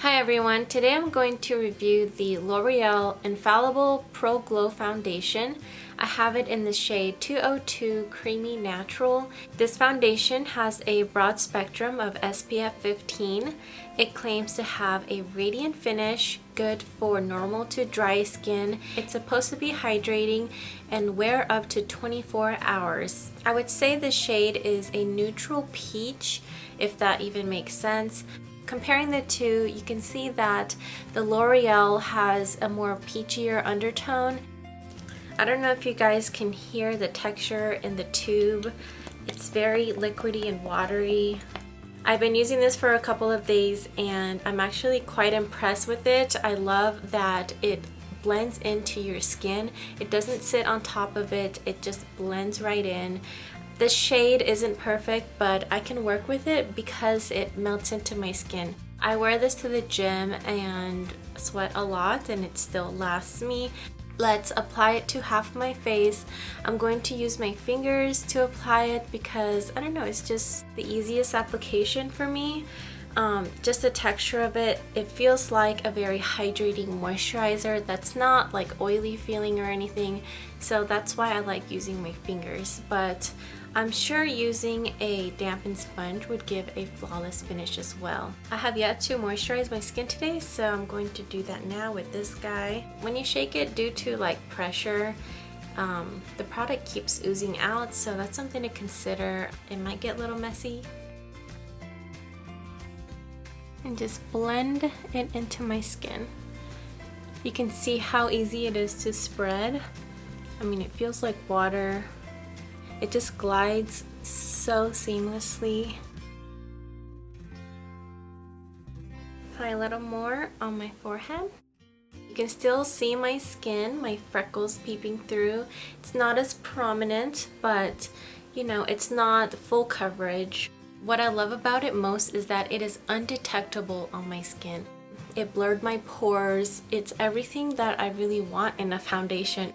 Hi everyone, today I'm going to review the L'Oreal Infallible Pro Glow Foundation. I have it in the shade 202 Creamy Natural. This foundation has a broad spectrum of SPF 15. It claims to have a radiant finish, good for normal to dry skin. It's supposed to be hydrating and wear up to 24 hours. I would say the shade is a neutral peach, if that even makes sense. Comparing the two, you can see that the L'Oreal has a more peachier undertone. I don't know if you guys can hear the texture in the tube. It's very liquidy and watery. I've been using this for a couple of days and I'm actually quite impressed with it. I love that it blends into your skin. It doesn't sit on top of it, it just blends right in. The shade isn't perfect, but I can work with it because it melts into my skin. I wear this to the gym and sweat a lot and it still lasts me. Let's apply it to half my face. I'm going to use my fingers to apply it because, I don't know, it's just the easiest application for me. Just the texture of it, it feels like a very hydrating moisturizer that's not like oily feeling or anything, so that's why I like using my fingers, but I'm sure using a dampened sponge would give a flawless finish as well. I have yet to moisturize my skin today, so I'm going to do that now with this guy. When you shake it due to like pressure, the product keeps oozing out, so that's something to consider. It might get a little messy. And just blend it into my skin. You can see how easy it is to spread. I mean, it feels like water. It just glides so seamlessly. Apply a little more on my forehead. You can still see my skin, my freckles peeping through. It's not as prominent, but you know, it's not full coverage. What I love about it most is that it is undetectable on my skin. It blurred my pores. It's everything that I really want in a foundation.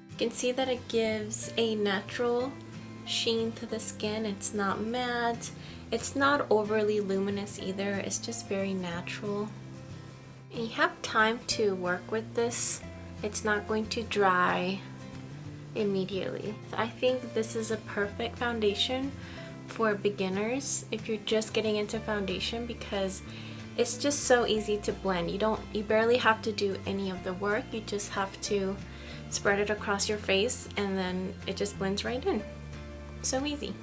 You can see that it gives a natural sheen to the skin. It's not matte. It's not overly luminous either. It's just very natural. And you have time to work with this. It's not going to dry immediately. I think this is a perfect foundation for beginners if you're just getting into foundation because it's just so easy to blend. You barely have to do any of the work. You just have to spread it across your face and then it just blends right in. So easy.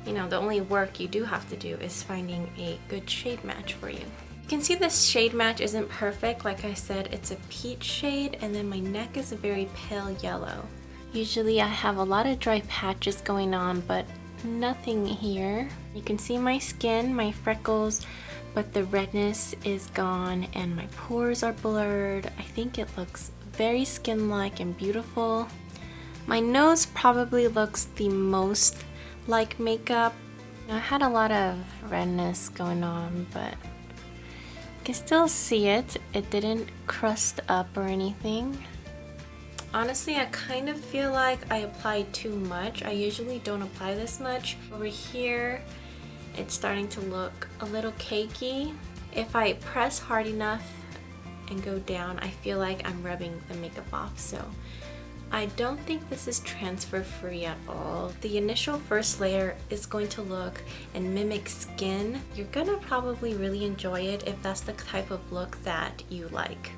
You know, the only work you do have to do is finding a good shade match for you. You can see this shade match isn't perfect. Like I said, it's a peach shade and then my neck is a very pale yellow. Usually I have a lot of dry patches going on, but nothing here. You can see my skin, my freckles, but the redness is gone and my pores are blurred. I think it looks very skin-like and beautiful. My nose probably looks the most like makeup. I had a lot of redness going on, but you can still see it. It didn't crust up or anything. Honestly, I kind of feel like I applied too much. I usually don't apply this much. Over here, it's starting to look a little cakey. If I press hard enough and go down, I feel like I'm rubbing the makeup off, so I don't think this is transfer free at all. The initial first layer is going to look and mimic skin. You're gonna probably really enjoy it if that's the type of look that you like.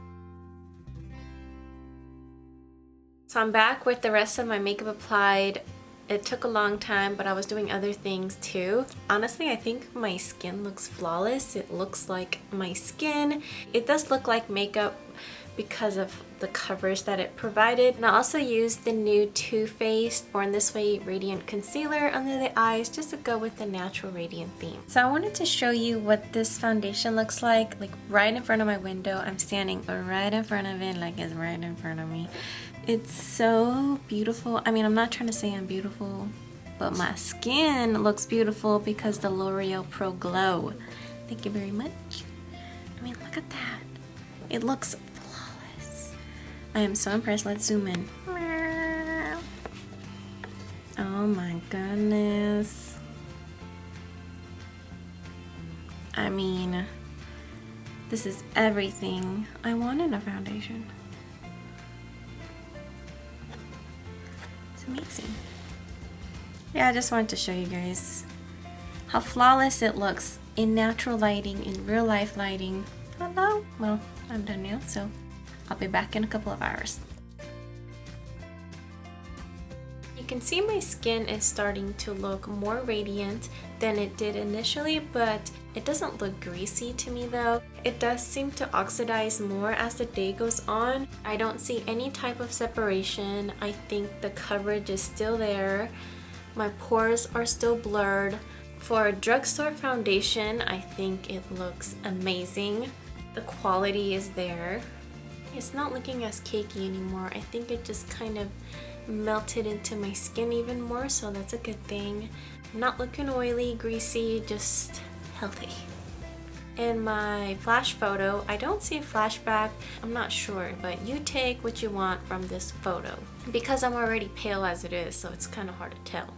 So I'm back with the rest of my makeup applied. It took a long time, but I was doing other things too. Honestly, I think my skin looks flawless. It looks like my skin. It does look like makeup because of the coverage that it provided. And I also used the new Too Faced Born This Way Radiant Concealer under the eyes just to go with the natural radiant theme. So I wanted to show you what this foundation looks like right in front of my window. I'm standing right in front of it, like it's right in front of me. It's so beautiful. I mean, I'm not trying to say I'm beautiful, but my skin looks beautiful because the L'Oreal Pro Glow. Thank you very much. I mean, look at that. It looks flawless. I am so impressed. Let's zoom in. Oh my goodness. I mean, this is everything I want in a foundation. It's amazing. Yeah, I just wanted to show you guys how flawless it looks in natural lighting, in real life lighting. Hello? Well, I'm done now, so I'll be back in a couple of hours. You can see my skin is starting to look more radiant than it did initially, but it doesn't look greasy to me though. It does seem to oxidize more as the day goes on. I don't see any type of separation. I think the coverage is still there. My pores are still blurred. For a drugstore foundation, I think it looks amazing. The quality is there. It's not looking as cakey anymore. I think it just kind of melted into my skin even more, so that's a good thing. Not looking oily, greasy, just healthy. In my flash photo, I don't see a flashback. I'm not sure, but you take what you want from this photo. Because I'm already pale as it is, so it's kind of hard to tell.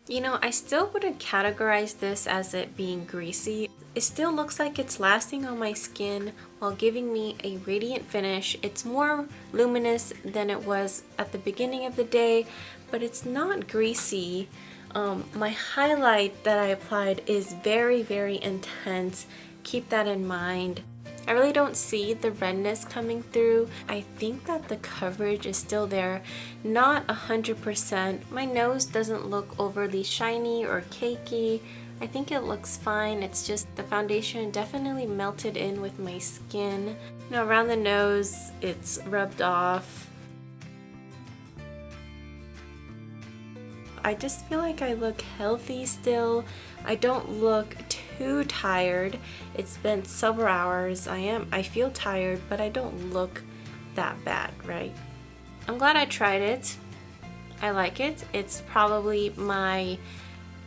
You know, I still wouldn't categorize this as it being greasy. It still looks like it's lasting on my skin while giving me a radiant finish. It's more luminous than it was at the beginning of the day, but it's not greasy. My highlight that I applied is very, very intense. Keep that in mind. I really don't see the redness coming through. I think that the coverage is still there, not 100%. My nose doesn't look overly shiny or cakey. I think it looks fine. It's just the foundation definitely melted in with my skin. You know, around the nose, it's rubbed off. I just feel like I look healthy still. I don't look too tired. It's been several hours. I feel tired, but I don't look that bad, right? I'm glad I tried it. I like it. It's probably my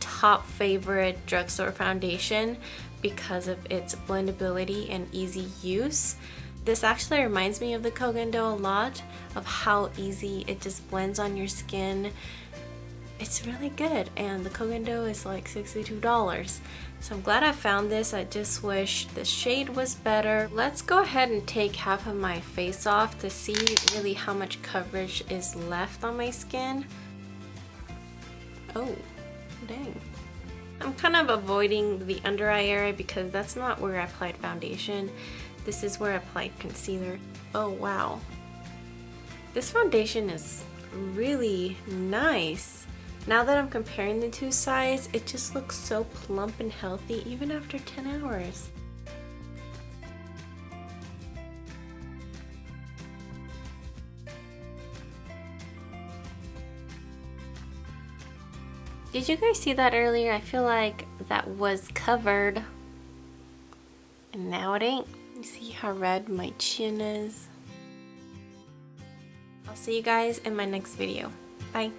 top favorite drugstore foundation because of its blendability and easy use. This actually reminds me of the Kogan Do a lot, of how easy it just blends on your skin. It's really good, and the Kogan Do is like $62. So I'm glad I found this. I just wish the shade was better. Let's go ahead and take half of my face off to see really how much coverage is left on my skin. Oh, dang. I'm kind of avoiding the under eye area because that's not where I applied foundation. This is where I applied concealer. Oh wow. This foundation is really nice. Now that I'm comparing the two sides, it just looks so plump and healthy even after 10 hours. Did you guys see that earlier? I feel like that was covered and now it ain't. You see how red my chin is? I'll see you guys in my next video. Bye.